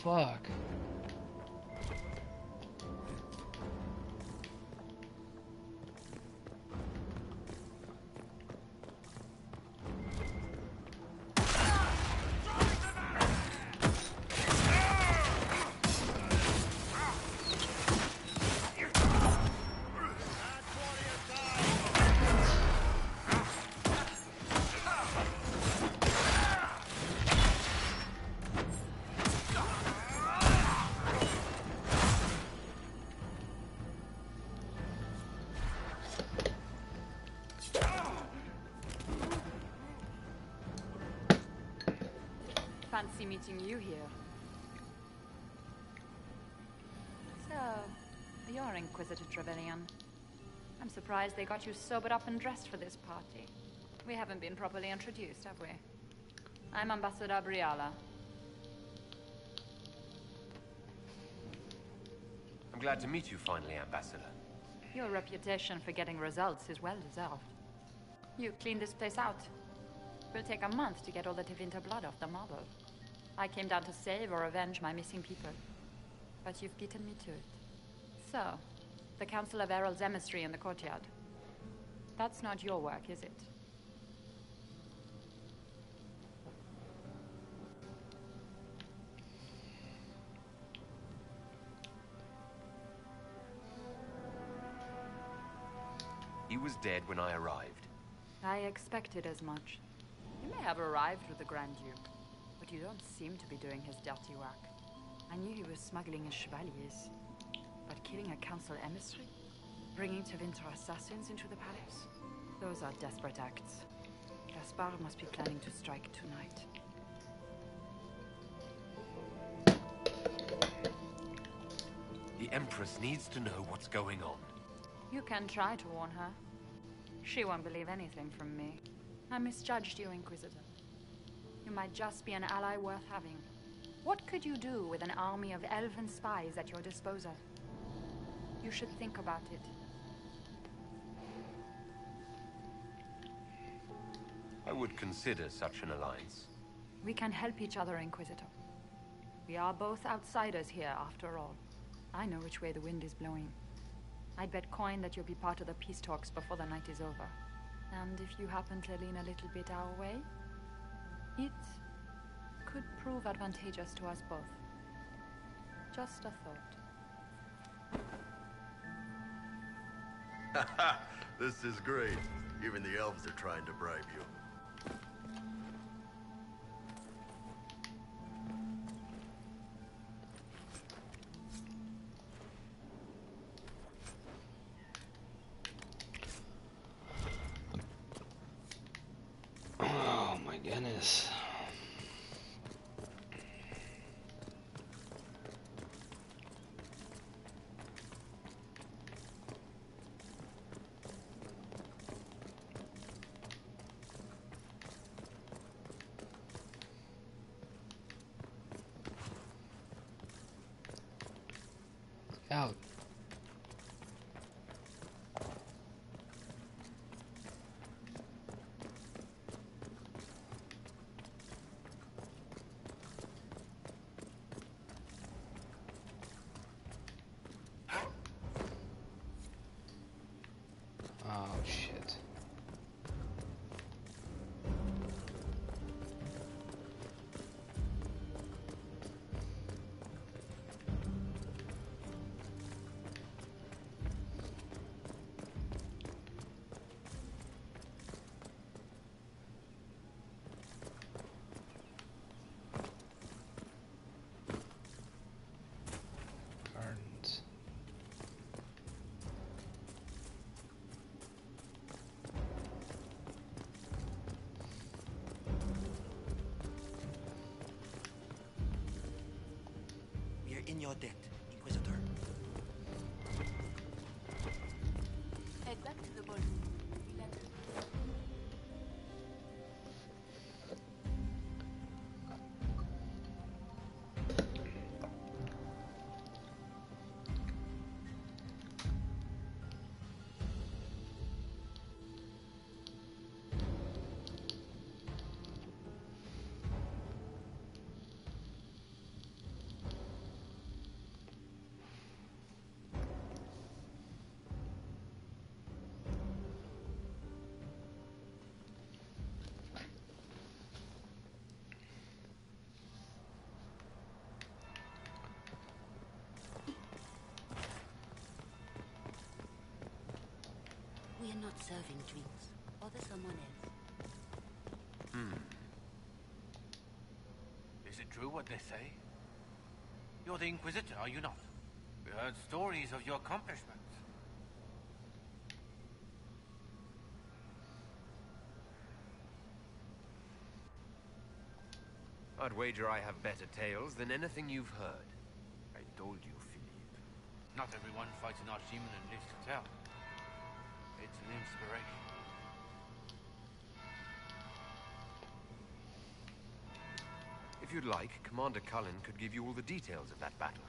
fuck? Fancy meeting you here. So, you're Inquisitor Trevelyan. I'm surprised they got you sobered up and dressed for this party. We haven't been properly introduced, have we? I'm Ambassador Briala. I'm glad to meet you finally, Ambassador. Your reputation for getting results is well deserved. You cleaned this place out. It will take a month to get all the Tevinter blood off the marble. I came down to save or avenge my missing people. But you've beaten me to it. So, the Council of Errol's emissary in the courtyard. That's not your work, is it? He was dead when I arrived. I expected as much. You may have arrived with the Grand Duke, but you don't seem to be doing his dirty work. I knew he was smuggling his chevaliers, but killing a council emissary? Bringing Tevinter assassins into the palace? Those are desperate acts. Gaspard must be planning to strike tonight. The Empress needs to know what's going on. You can try to warn her. She won't believe anything from me. I misjudged you, Inquisitor. You might just be an ally worth having. What could you do with an army of elven spies at your disposal? You should think about it. I would consider such an alliance. We can help each other, Inquisitor. We are both outsiders here, after all. I know which way the wind is blowing. I'd bet coin that you'll be part of the peace talks before the night is over. And if you happen to lean a little bit our way, it could prove advantageous to us both. Just a thought. This is great. Even the elves are trying to bribe you. Oh my goodness. Out. Oh shit. Gardens. We are in your debt, Inquisitor. Head back to the ball. serving drinks, or there's someone else. Is it true what they say? You're the Inquisitor, are you not? We heard stories of your accomplishments. I'd wager I have better tales than anything you've heard. I told you, Philippe. Not everyone fights an archdemon and lives to tell. It's an inspiration. If you'd like, Commander Cullen could give you all the details of that battle.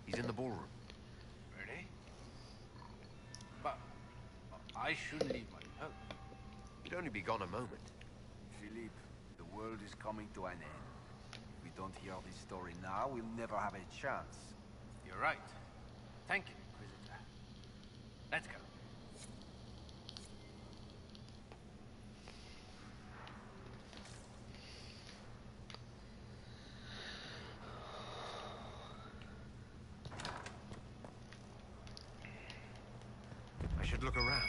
He's in the ballroom. Really? But I shouldn't leave my post. He'd only be gone a moment. Philippe, the world is coming to an end. If we don't hear this story now, we'll never have a chance. You're right. Thank you, Inquisitor. Let's go. I should look around.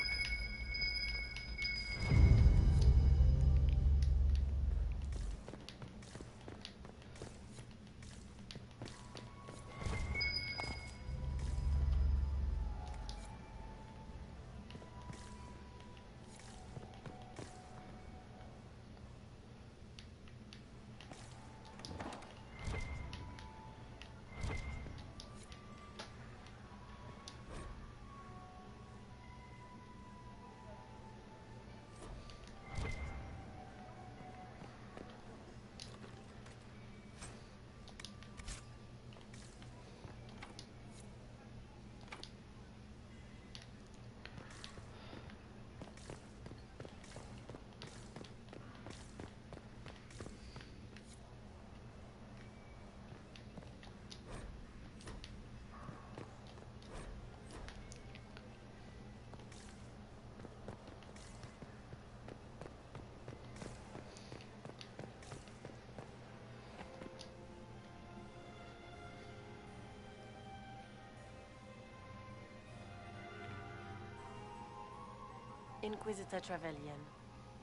Inquisitor Trevelyan.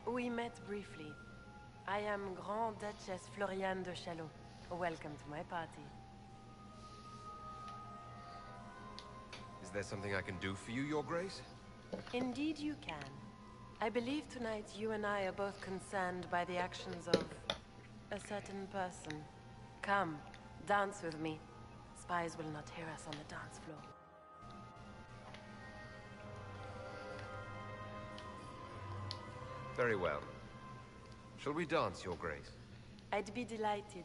We met briefly. I am Grand Duchess Floriane de Chalot. Welcome to my party. Is there something I can do for you, Your Grace? Indeed you can. I believe tonight you and I are both concerned by the actions of a certain person. Come, dance with me. Spies will not hear us on the dance floor. Very well. Shall we dance, Your Grace? I'd be delighted.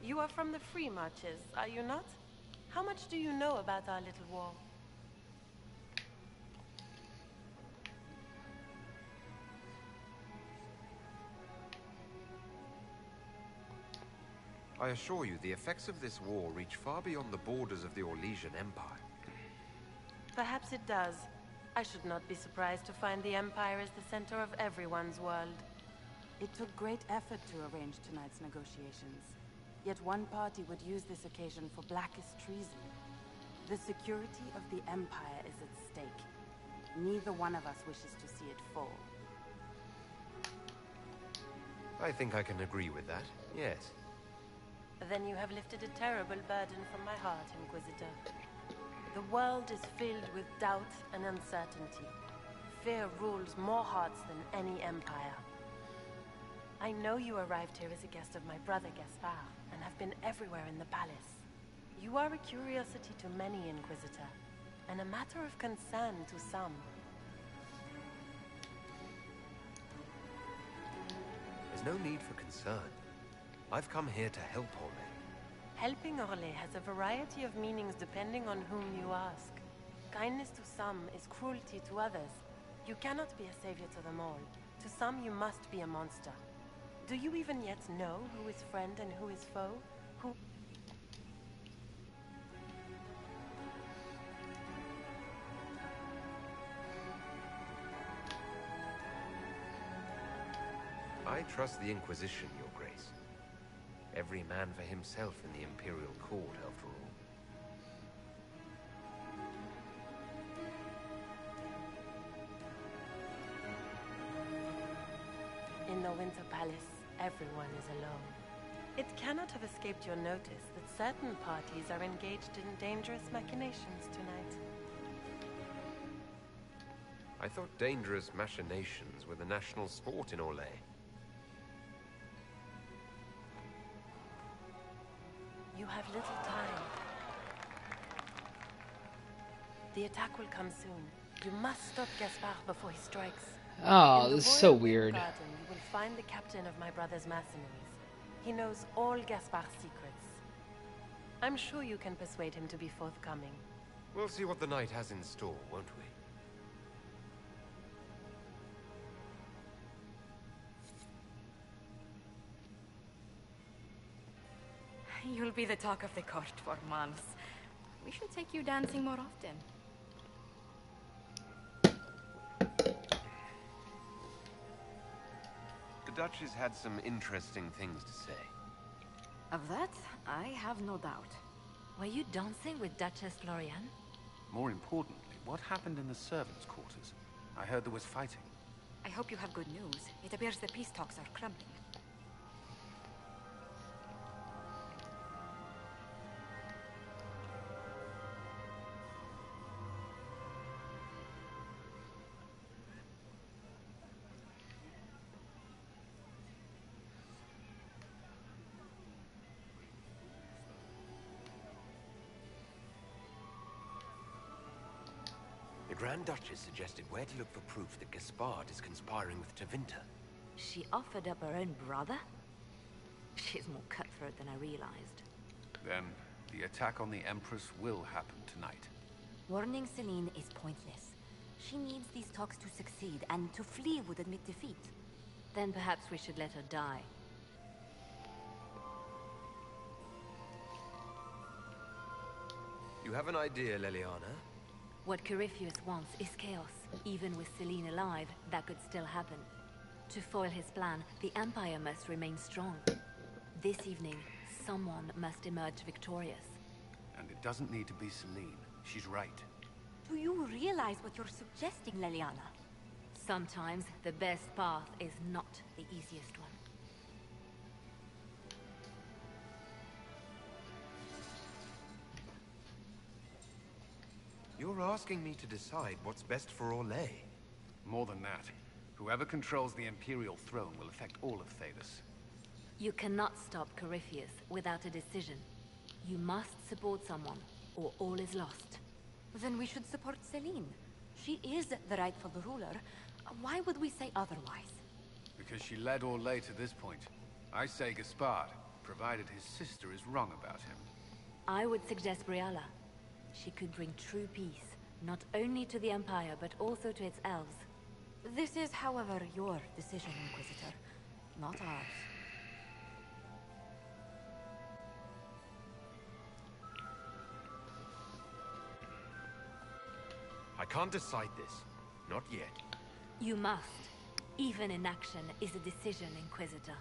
You are from the Free Marches, are you not? How much do you know about our little war? I assure you, the effects of this war reach far beyond the borders of the Orlesian Empire. Perhaps it does. I should not be surprised to find the Empire is the center of everyone's world. It took great effort to arrange tonight's negotiations. Yet one party would use this occasion for blackest treason. The security of the Empire is at stake. Neither one of us wishes to see it fall. I think I can agree with that, yes. Then you have lifted a terrible burden from my heart, Inquisitor. The world is filled with doubt and uncertainty. Fear rules more hearts than any empire. I know you arrived here as a guest of my brother Gaspard, and have been everywhere in the palace. You are a curiosity to many, Inquisitor, and a matter of concern to some. There's no need for concern. I've come here to help Orle. Helping Orle has a variety of meanings depending on whom you ask. Kindness to some is cruelty to others. You cannot be a savior to them all. To some, you must be a monster. Do you even yet know who is friend and who is foe? Who... I trust the Inquisition, Your Grace. Every man for himself in the Imperial Court, after all. In the Winter Palace, everyone is alone. It cannot have escaped your notice that certain parties are engaged in dangerous machinations tonight. I thought dangerous machinations were the national sport in Orlais. You have little time. The attack will come soon. You must stop Gaspard before he strikes. Oh, In the this is so Royal weird. Garden, you will find the captain of my brother's mercenaries. He knows all Gaspard's secrets. I'm sure you can persuade him to be forthcoming. We'll see what the night has in store, won't we? You'll be the talk of the court for months. We should take you dancing more often. The Duchess had some interesting things to say. Of that, I have no doubt. Were you dancing with Duchess Florian? More importantly, what happened in the servants' quarters? I heard there was fighting. I hope you have good news. It appears the peace talks are crumbling. The Grand Duchess suggested where to look for proof that Gaspard is conspiring with Tevinter. She offered up her own brother? She's more cutthroat than I realized. Then, the attack on the Empress will happen tonight. Warning Celine is pointless. She needs these talks to succeed, and to flee would admit defeat. Then perhaps we should let her die. You have an idea, Leliana? What Corypheus wants is chaos. Even with Celine alive, that could still happen. To foil his plan, the Empire must remain strong. This evening, someone must emerge victorious. And it doesn't need to be Celine. She's right. Do you realize what you're suggesting, Leliana? Sometimes the best path is not the easiest one. You're asking me to decide what's best for Orlais. More than that, whoever controls the Imperial throne will affect all of Thedas. You cannot stop Corypheus without a decision. You must support someone, or all is lost. Then we should support Celine. She is the rightful ruler. Why would we say otherwise? Because she led Orlais to this point. I say Gaspard, provided his sister is wrong about him. I would suggest Briala. She could bring true peace, not only to the Empire, but also to its elves. This is, however, your decision, Inquisitor, not ours. I can't decide this. Not yet. You must. Even inaction is a decision, Inquisitor.